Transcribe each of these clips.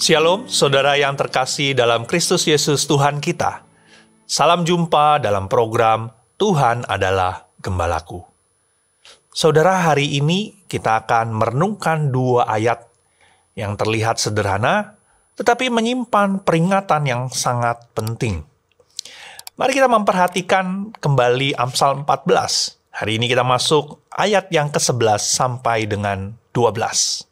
Shalom, saudara yang terkasih dalam Kristus Yesus Tuhan kita. Salam jumpa dalam program Tuhan adalah Gembalaku. Saudara, hari ini kita akan merenungkan dua ayat yang terlihat sederhana, tetapi menyimpan peringatan yang sangat penting. Mari kita memperhatikan kembali Amsal 14. Hari ini kita masuk ayat yang ke-11 sampai dengan 12.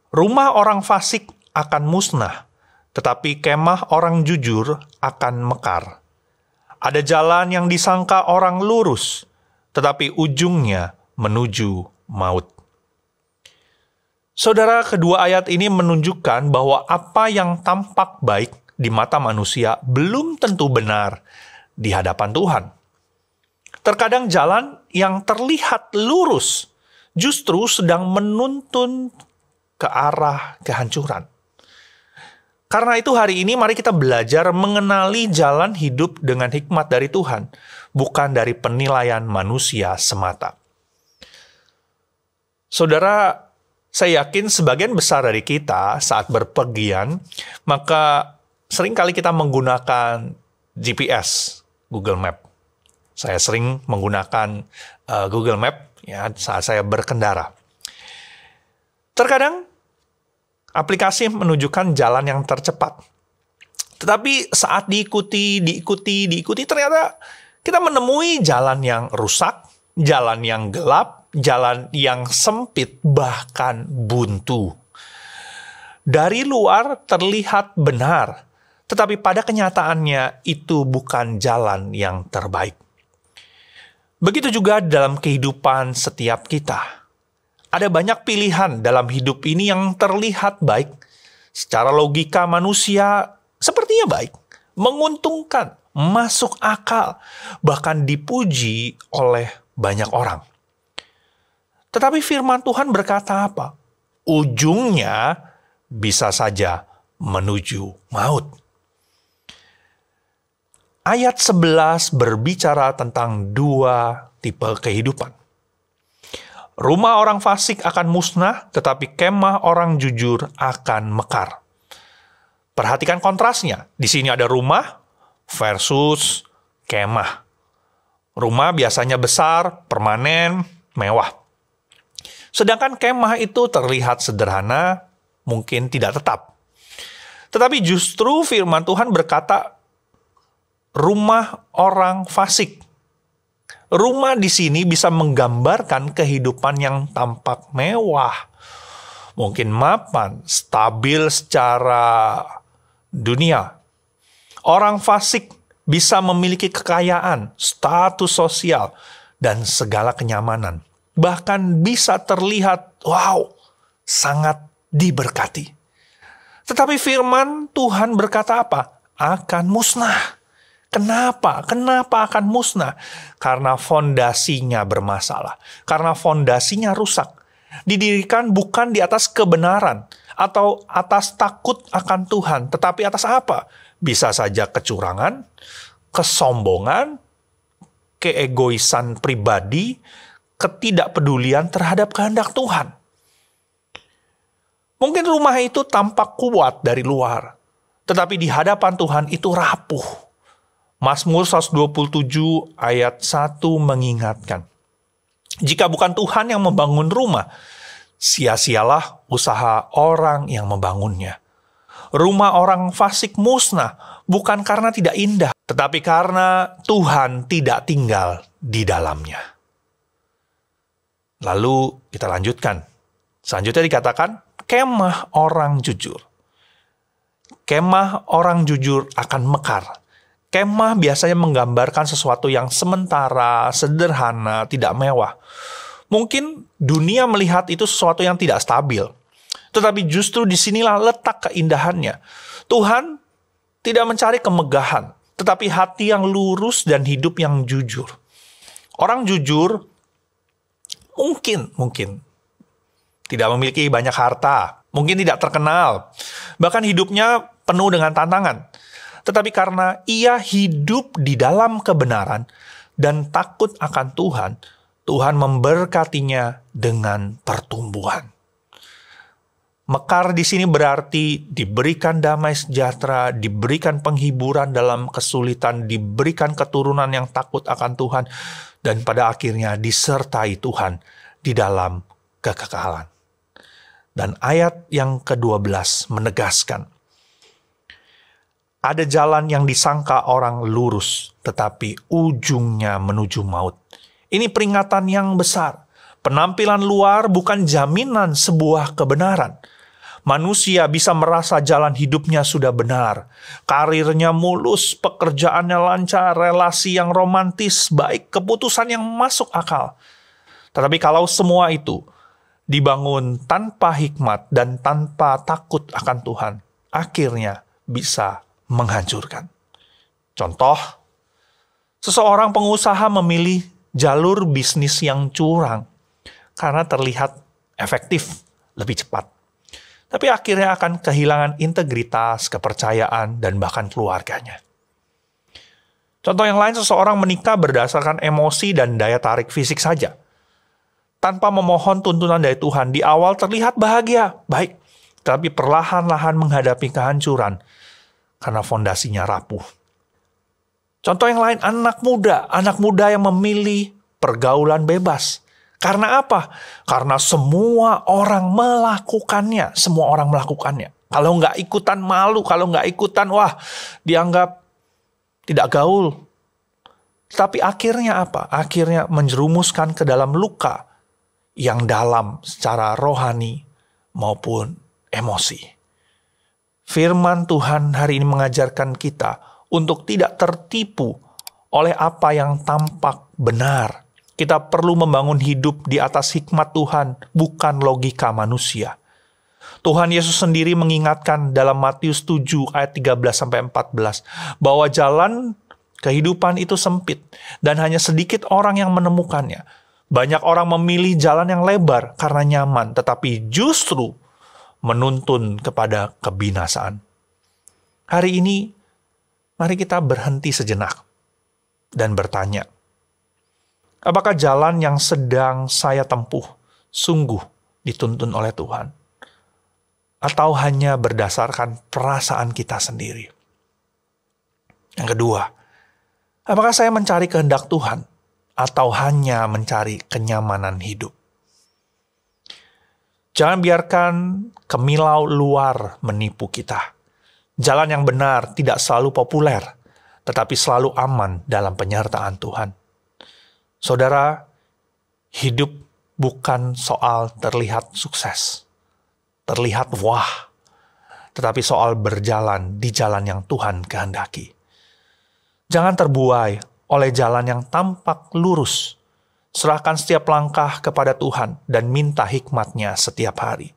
Rumah orang fasik akan musnah, tetapi kemah orang jujur akan mekar. Ada jalan yang disangka orang lurus, tetapi ujungnya menuju maut. Saudara, kedua ayat ini menunjukkan bahwa apa yang tampak baik di mata manusia belum tentu benar di hadapan Tuhan. Terkadang jalan yang terlihat lurus justru sedang menuntun ke arah kehancuran. Karena itu hari ini mari kita belajar mengenali jalan hidup dengan hikmat dari Tuhan, bukan dari penilaian manusia semata. Saudara, saya yakin sebagian besar dari kita saat berpergian, maka seringkali kita menggunakan GPS, Google Map. Saya sering menggunakan Google Map ya saat saya berkendara. Terkadang aplikasi menunjukkan jalan yang tercepat. Tetapi saat diikuti, ternyata kita menemui jalan yang rusak, jalan yang gelap, jalan yang sempit, bahkan buntu. Dari luar terlihat benar, tetapi pada kenyataannya itu bukan jalan yang terbaik. Begitu juga dalam kehidupan setiap kita. Ada banyak pilihan dalam hidup ini yang terlihat baik. Secara logika manusia sepertinya baik, menguntungkan, masuk akal, bahkan dipuji oleh banyak orang. Tetapi firman Tuhan berkata apa? Ujungnya bisa saja menuju maut. Ayat 11 berbicara tentang dua tipe kehidupan. Rumah orang fasik akan musnah, tetapi kemah orang jujur akan mekar. Perhatikan kontrasnya. Di sini ada rumah versus kemah. Rumah biasanya besar, permanen, mewah. Sedangkan kemah itu terlihat sederhana, mungkin tidak tetap. Tetapi justru firman Tuhan berkata, rumah orang fasik. Rumah di sini bisa menggambarkan kehidupan yang tampak mewah, mungkin mapan, stabil secara dunia. Orang fasik bisa memiliki kekayaan, status sosial, dan segala kenyamanan. Bahkan bisa terlihat, wow, sangat diberkati. Tetapi firman Tuhan berkata apa? Akan musnah. Kenapa? Kenapa akan musnah? Karena fondasinya bermasalah. Karena fondasinya rusak. Didirikan bukan di atas kebenaran atau atas takut akan Tuhan. Tetapi atas apa? Bisa saja kecurangan, kesombongan, keegoisan pribadi, ketidakpedulian terhadap kehendak Tuhan. Mungkin rumah itu tampak kuat dari luar. Tetapi di hadapan Tuhan itu rapuh. Mazmur 127 ayat 1 mengingatkan, jika bukan Tuhan yang membangun rumah, sia-sialah usaha orang yang membangunnya. Rumah orang fasik musnah, bukan karena tidak indah, tetapi karena Tuhan tidak tinggal di dalamnya. Lalu kita lanjutkan. Selanjutnya dikatakan, kemah orang jujur. Kemah orang jujur akan mekar. Kemah biasanya menggambarkan sesuatu yang sementara, sederhana, tidak mewah. Mungkin dunia melihat itu sesuatu yang tidak stabil. Tetapi justru disinilah letak keindahannya. Tuhan tidak mencari kemegahan, tetapi hati yang lurus dan hidup yang jujur. Orang jujur mungkin tidak memiliki banyak harta, mungkin tidak terkenal, bahkan hidupnya penuh dengan tantangan. Tetapi karena ia hidup di dalam kebenaran dan takut akan Tuhan, Tuhan memberkatinya dengan pertumbuhan. Mekar di sini berarti diberikan damai sejahtera, diberikan penghiburan dalam kesulitan, diberikan keturunan yang takut akan Tuhan, dan pada akhirnya disertai Tuhan di dalam kekekalan. Dan ayat yang ke-12 menegaskan, ada jalan yang disangka orang lurus, tetapi ujungnya menuju maut. Ini peringatan yang besar. Penampilan luar bukan jaminan sebuah kebenaran. Manusia bisa merasa jalan hidupnya sudah benar. Karirnya mulus, pekerjaannya lancar, relasi yang romantis, baik, keputusan yang masuk akal. Tetapi kalau semua itu dibangun tanpa hikmat dan tanpa takut akan Tuhan, akhirnya bisa menghancurkan. Contoh, seseorang pengusaha memilih jalur bisnis yang curang karena terlihat efektif, lebih cepat. Tapi akhirnya akan kehilangan integritas, kepercayaan, dan bahkan keluarganya. Contoh yang lain, seseorang menikah berdasarkan emosi dan daya tarik fisik saja. Tanpa memohon tuntunan dari Tuhan, di awal terlihat bahagia, baik, tapi perlahan-lahan menghadapi kehancuran karena fondasinya rapuh. Contoh yang lain, anak muda yang memilih pergaulan bebas. Karena apa? Karena semua orang melakukannya. Kalau nggak ikutan malu, kalau nggak ikutan, dianggap tidak gaul. Tapi akhirnya apa? Akhirnya menjerumuskan ke dalam luka yang dalam secara rohani maupun emosi. Firman Tuhan hari ini mengajarkan kita untuk tidak tertipu oleh apa yang tampak benar. Kita perlu membangun hidup di atas hikmat Tuhan, bukan logika manusia. Tuhan Yesus sendiri mengingatkan dalam Matius 7 ayat 13-14 bahwa jalan kehidupan itu sempit dan hanya sedikit orang yang menemukannya. Banyak orang memilih jalan yang lebar karena nyaman, tetapi justru menuntun kepada kebinasaan. Hari ini, mari kita berhenti sejenak dan bertanya, apakah jalan yang sedang saya tempuh sungguh dituntun oleh Tuhan? Atau hanya berdasarkan perasaan kita sendiri? Yang kedua, apakah saya mencari kehendak Tuhan? Atau hanya mencari kenyamanan hidup? Jangan biarkan kemilau luar menipu kita. Jalan yang benar tidak selalu populer, tetapi selalu aman dalam penyertaan Tuhan. Saudara, hidup bukan soal terlihat sukses, terlihat wah, tetapi soal berjalan di jalan yang Tuhan kehendaki. Jangan terbuai oleh jalan yang tampak lurus. Serahkan setiap langkah kepada Tuhan dan minta hikmat-Nya setiap hari.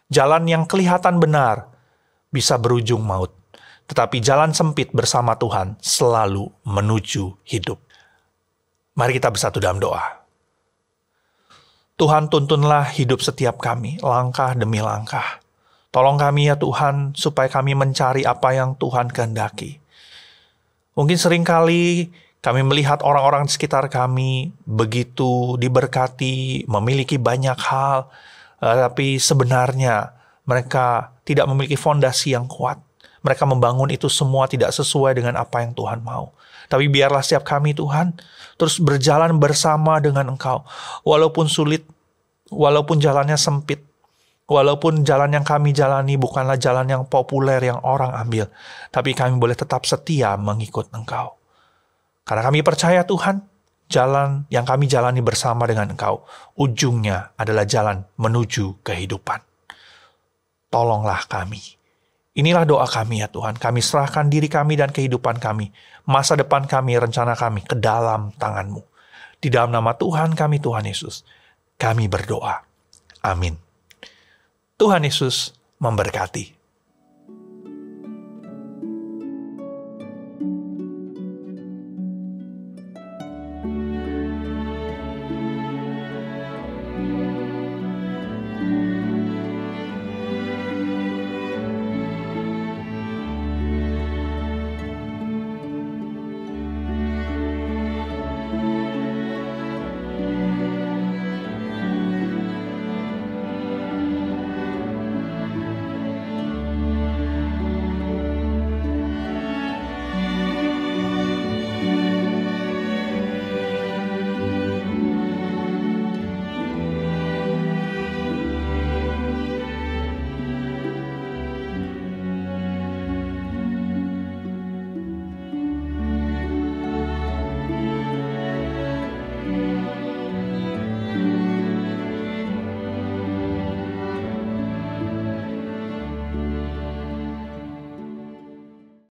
Jalan yang kelihatan benar bisa berujung maut, tetapi jalan sempit bersama Tuhan selalu menuju hidup. Mari kita bersatu dalam doa. Tuhan, tuntunlah hidup setiap kami, langkah demi langkah. Tolong kami ya Tuhan, supaya kami mencari apa yang Tuhan kehendaki. Mungkin seringkali kami melihat orang-orang di sekitar kami begitu diberkati, memiliki banyak hal, tapi sebenarnya mereka tidak memiliki fondasi yang kuat. Mereka membangun itu semua tidak sesuai dengan apa yang Tuhan mau. Tapi biarlah setiap kami Tuhan terus berjalan bersama dengan Engkau. Walaupun sulit, walaupun jalannya sempit, walaupun jalan yang kami jalani bukanlah jalan yang populer yang orang ambil, tapi kami boleh tetap setia mengikut Engkau. Karena kami percaya Tuhan, jalan yang kami jalani bersama dengan Engkau, ujungnya adalah jalan menuju kehidupan. Tolonglah kami. Inilah doa kami ya Tuhan. Kami serahkan diri kami dan kehidupan kami, masa depan kami, rencana kami ke dalam tangan-Mu. Di dalam nama Tuhan kami, Tuhan Yesus, kami berdoa. Amin. Tuhan Yesus memberkati.